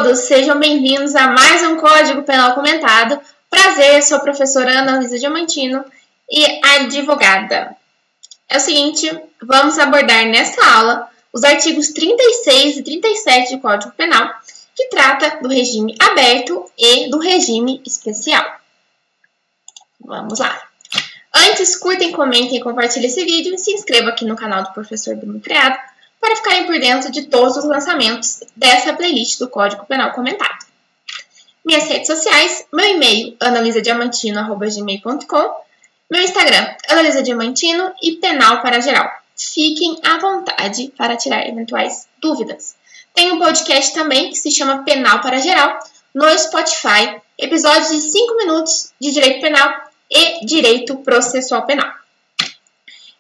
todos, sejam bem-vindos a mais um Código Penal Comentado. Prazer, sou a professora Ana Luísa Diamantino e advogada. É o seguinte, vamos abordar nesta aula os artigos 36 e 37 do Código Penal, que trata do regime aberto e do regime especial. Vamos lá. Antes, curtem, comentem e compartilhem esse vídeo e se inscrevam aqui no canal do Professor Bruno Criado para ficarem por dentro de todos os lançamentos dessa playlist do Código Penal Comentado. Minhas redes sociais, meu e-mail, analisadiamantino@gmail.com, meu Instagram, analisadiamantino e Penal para Geral. Fiquem à vontade para tirar eventuais dúvidas. Tem um podcast também que se chama Penal para Geral, no Spotify, episódios de 5 minutos de Direito Penal e Direito Processual Penal.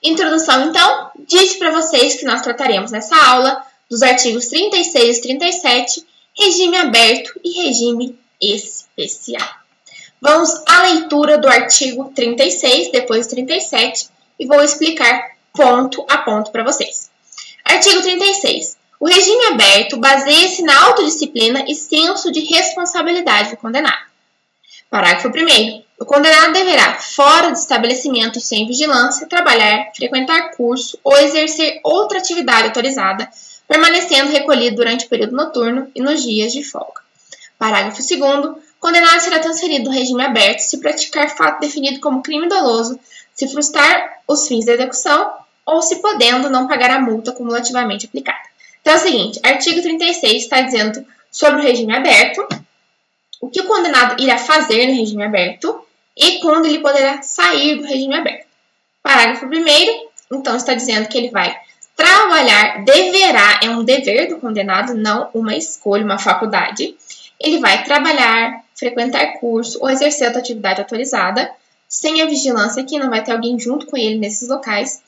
Introdução, então, disse para vocês que nós trataremos nessa aula dos artigos 36 e 37, regime aberto e regime especial. Vamos à leitura do artigo 36, depois 37, e vou explicar ponto a ponto para vocês. Artigo 36. O regime aberto baseia-se na autodisciplina e senso de responsabilidade do condenado. Parágrafo 1º. O condenado deverá, fora do estabelecimento sem vigilância, trabalhar, frequentar curso ou exercer outra atividade autorizada, permanecendo recolhido durante o período noturno e nos dias de folga. Parágrafo 2º. O condenado será transferido do regime aberto se praticar fato definido como crime doloso, se frustrar os fins da execução ou se podendo não pagar a multa cumulativamente aplicada. Então é o seguinte, artigo 36 está dizendo sobre o regime aberto, o que o condenado irá fazer no regime aberto e quando ele poderá sair do regime aberto. Parágrafo 1º, então está dizendo que ele vai trabalhar, deverá, é um dever do condenado, não uma escolha, uma faculdade. Ele vai trabalhar, frequentar curso ou exercer outra atividade autorizada, sem a vigilância aqui, não vai ter alguém junto com ele nesses locais,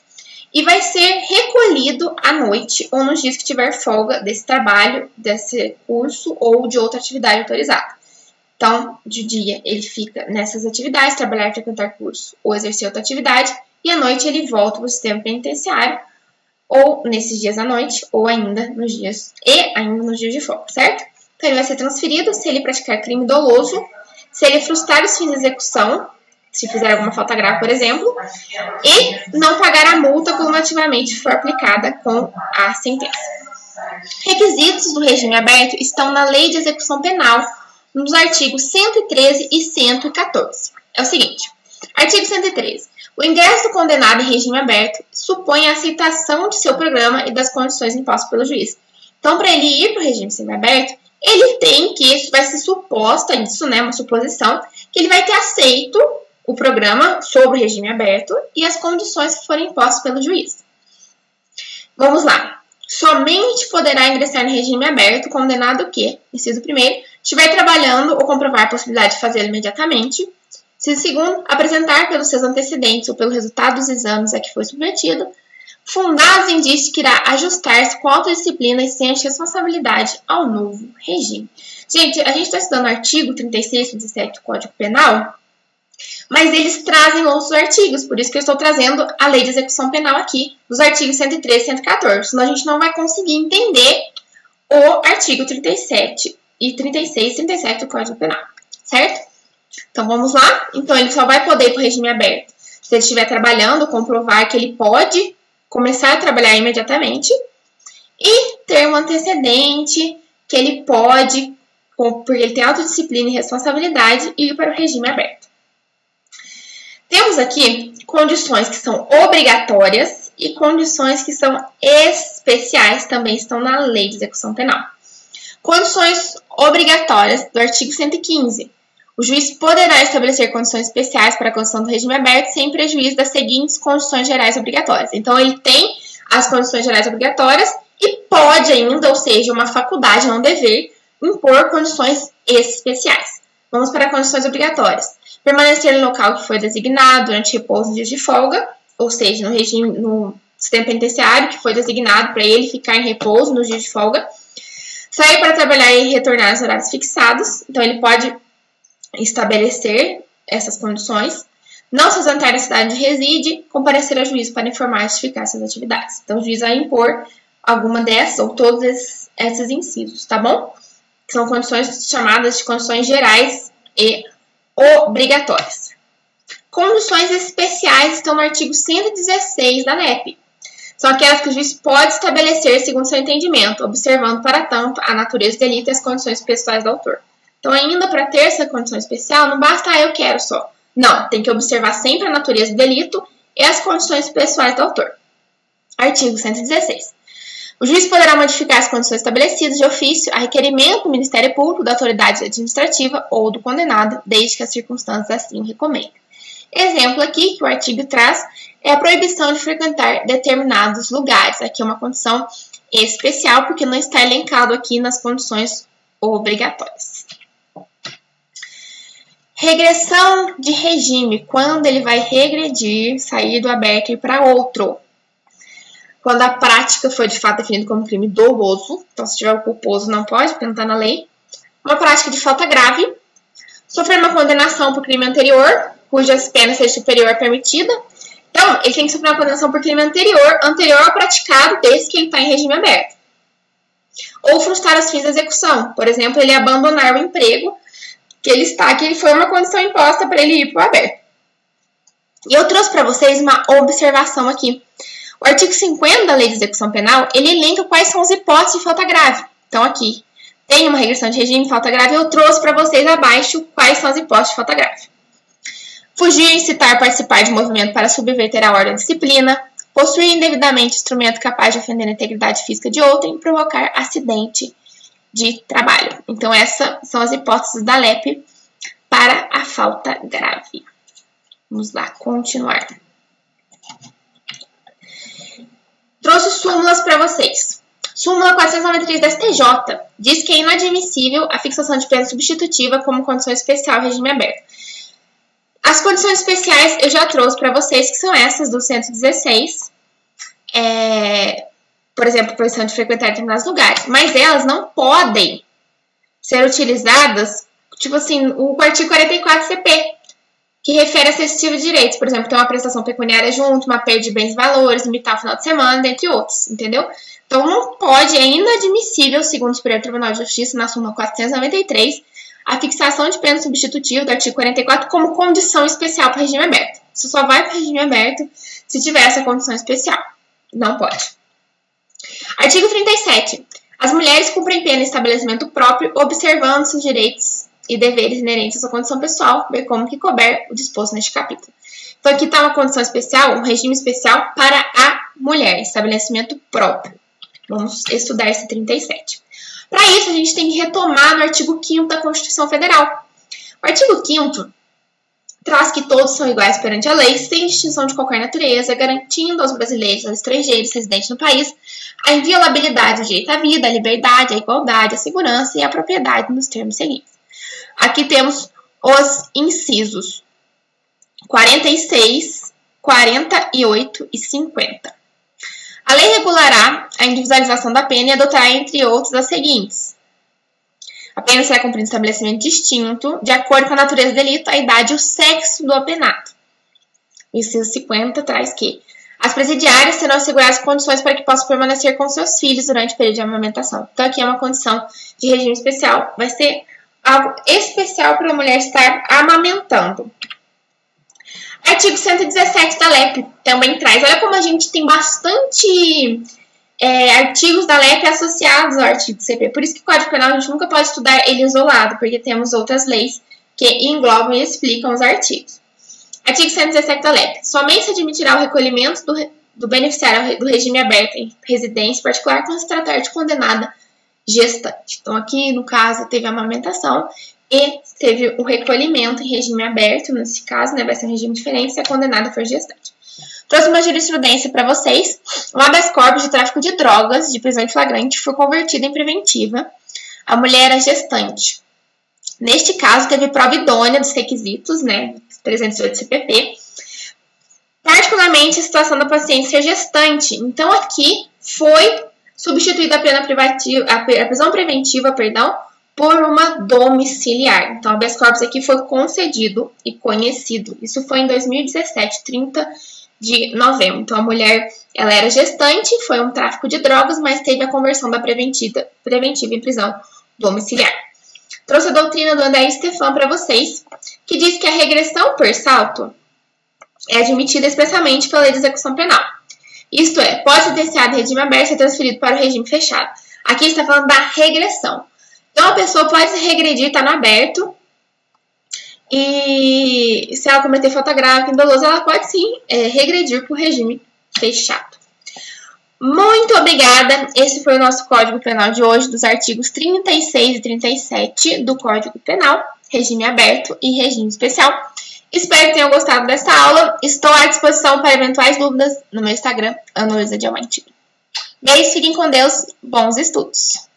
e vai ser recolhido à noite ou nos dias que tiver folga desse trabalho, desse curso ou de outra atividade autorizada. Então, de dia ele fica nessas atividades, trabalhar, frequentar curso ou exercer outra atividade, e à noite ele volta para o sistema penitenciário, ou nesses dias à noite, ou ainda nos dias de folga, certo? Então, ele vai ser transferido se ele praticar crime doloso, se ele frustrar os fins de execução, se fizer alguma falta grave, por exemplo, e não pagar a multa cumulativamente for aplicada com a sentença. Requisitos do regime aberto estão na Lei de Execução Penal, nos artigos 113 e 114. É o seguinte, artigo 113. O ingresso do condenado em regime aberto supõe a aceitação de seu programa e das condições impostas pelo juiz. Então, para ele ir para o regime semiaberto, ele tem que, vai ser suposta isso, né, uma suposição, que ele vai ter aceito o programa sobre o regime aberto e as condições que forem impostas pelo juiz. Vamos lá. Somente poderá ingressar no regime aberto o condenado que, inciso 1º, estiver trabalhando ou comprovar a possibilidade de fazê-lo imediatamente. Inciso 2º, apresentar pelos seus antecedentes ou pelo resultado dos exames a que foi submetido, fundados indícios que irá ajustar-se com autodisciplina e sem responsabilidade ao novo regime. Gente, a gente está estudando o artigo 36 e 37 do Código Penal, mas eles trazem outros artigos, por isso que eu estou trazendo a Lei de Execução Penal aqui, dos artigos 113 e 114, senão a gente não vai conseguir entender o artigo 37 e 36 e 37 do Código Penal, certo? Então, vamos lá. Então, ele só vai poder ir para o regime aberto se ele estiver trabalhando, comprovar que ele pode começar a trabalhar imediatamente e ter um antecedente que ele pode, porque ele tem autodisciplina e responsabilidade, ir para o regime aberto. Temos aqui condições que são obrigatórias e condições que são especiais, também estão na Lei de Execução Penal. Condições obrigatórias do artigo 115. O juiz poderá estabelecer condições especiais para a concessão do regime aberto sem prejuízo das seguintes condições gerais obrigatórias. Então, ele tem as condições gerais obrigatórias e pode ainda, ou seja, uma faculdade, não dever, impor condições especiais. Vamos para condições obrigatórias. Permanecer no local que foi designado durante repouso nos dias de folga, ou seja, no sistema penitenciário que foi designado para ele ficar em repouso nos dias de folga. Sair para trabalhar e retornar nos horários fixados. Então, ele pode estabelecer essas condições. Não se ausentar da cidade onde reside, comparecer ao juiz para informar e justificar suas atividades. Então, o juiz vai impor alguma dessas ou todos esses incisos, tá bom? que são condições chamadas de condições gerais e obrigatórias. Condições especiais estão no artigo 116 da LEP. São aquelas que o juiz pode estabelecer segundo seu entendimento, observando, para tanto, a natureza do delito e as condições pessoais do autor. Então, ainda para ter essa condição especial, não basta eu quero só. Não, tem que observar sempre a natureza do delito e as condições pessoais do autor. Artigo 116. O juiz poderá modificar as condições estabelecidas de ofício a requerimento do Ministério Público, da autoridade administrativa ou do condenado, desde que as circunstâncias assim o recomendem. Exemplo aqui que o artigo traz é a proibição de frequentar determinados lugares. Aqui é uma condição especial porque não está elencado aqui nas condições obrigatórias. Regressão de regime, quando ele vai regredir, sair do aberto e ir para outro. Quando a prática foi de fato definida como crime doloso, então se tiver o culposo não pode, porque não está na lei. Uma prática de falta grave, sofrer uma condenação por crime anterior, cujas penas seja superior à permitida. Então, ele tem que sofrer uma condenação por crime anterior ao praticado desde que ele está em regime aberto. Ou frustrar os fins da execução. Por exemplo, ele abandonar o emprego que ele está, que foi uma condição imposta para ele ir para o aberto. E eu trouxe para vocês uma observação aqui. O artigo 50 da Lei de Execução Penal, ele elenca quais são as hipóteses de falta grave. Então, aqui tem uma regressão de regime de falta grave, eu trouxe para vocês abaixo quais são as hipóteses de falta grave. Fugir, incitar, participar de movimento para subverter a ordem e disciplina, possuir indevidamente instrumento capaz de ofender a integridade física de outrem e provocar acidente de trabalho. Então, essas são as hipóteses da LEP para a falta grave. Vamos lá, continuar. Trouxe súmulas para vocês. Súmula 493 da STJ diz que é inadmissível a fixação de pena substitutiva como condição especial em regime aberto. As condições especiais eu já trouxe para vocês, que são essas do 116. Por exemplo, proibição de frequentar determinados lugares. Mas elas não podem ser utilizadas, tipo assim, o artigo 44 CP, que refere a cessativo de direitos. Por exemplo, tem uma prestação pecuniária junto, uma perda de bens e valores, limitar o final de semana, dentre outros, entendeu? Então, não pode, é inadmissível, segundo o Superior Tribunal de Justiça, na súmula 493, a fixação de pena substitutiva do artigo 44 como condição especial para regime aberto. Isso só vai para regime aberto se tiver essa condição especial. Não pode. Artigo 37. As mulheres cumprem pena em estabelecimento próprio, observando seus direitos e deveres inerentes à sua condição pessoal, bem como que couber o disposto neste capítulo. Então, aqui está uma condição especial, um regime especial para a mulher, estabelecimento próprio. Vamos estudar esse 37. Para isso, a gente tem que retomar no artigo 5º da Constituição Federal. O artigo 5º traz que todos são iguais perante a lei, sem distinção de qualquer natureza, garantindo aos brasileiros e aos estrangeiros residentes no país a inviolabilidade do direito à vida, à liberdade, à igualdade, à segurança e à propriedade nos termos seguintes. Aqui temos os incisos 46, 48 e 50. A lei regulará a individualização da pena e adotará, entre outros, as seguintes. A pena será cumprida em estabelecimento distinto, de acordo com a natureza do delito, a idade e o sexo do apenado. O inciso 50 traz que as presidiárias serão asseguradas condições para que possam permanecer com seus filhos durante o período de amamentação. Então, aqui é uma condição de regime especial. Vai ser algo especial para a mulher estar amamentando. Artigo 117 da LEP também traz. Olha como a gente tem bastante artigos da LEP associados ao artigo do CP. Por isso que o Código Penal a gente nunca pode estudar ele isolado, porque temos outras leis que englobam e explicam os artigos. Artigo 117 da LEP. Somente se admitirá o recolhimento do beneficiário do regime aberto em residência particular quando se tratar de condenada gestante. Então, aqui, no caso, teve a amamentação e teve o recolhimento em regime aberto, nesse caso, né, vai ser um regime diferente se a condenada for gestante. Trouxe uma jurisprudência para vocês. Um habeas corpus de tráfico de drogas, de prisão em flagrante, foi convertida em preventiva. A mulher era gestante. Neste caso, teve prova idônea dos requisitos, né, 308 CPP, particularmente a situação da paciente ser gestante. Então, aqui foi substituída a prisão preventiva, por uma domiciliar. Então, o habeas corpus aqui foi concedido e conhecido. Isso foi em 2017, 30 de novembro. Então, a mulher, ela era gestante, foi um tráfico de drogas, mas teve a conversão da preventiva em prisão domiciliar. Trouxe a doutrina do André Stefan para vocês, que diz que a regressão por salto é admitida expressamente pela lei de execução penal. Isto é, pode ser desciado de regime aberto e ser transferido para o regime fechado. Aqui está falando da regressão. Então, a pessoa pode se regredir, está no aberto, e se ela cometer falta grave, dolosa, ela pode sim regredir para o regime fechado. Muito obrigada! Esse foi o nosso Código Penal de hoje, dos artigos 36 e 37 do Código Penal, regime aberto e regime especial. Espero que tenham gostado dessa aula. Estou à disposição para eventuais dúvidas no meu Instagram, Ana Luísa Diamantino. Beijo, fiquem com Deus, bons estudos!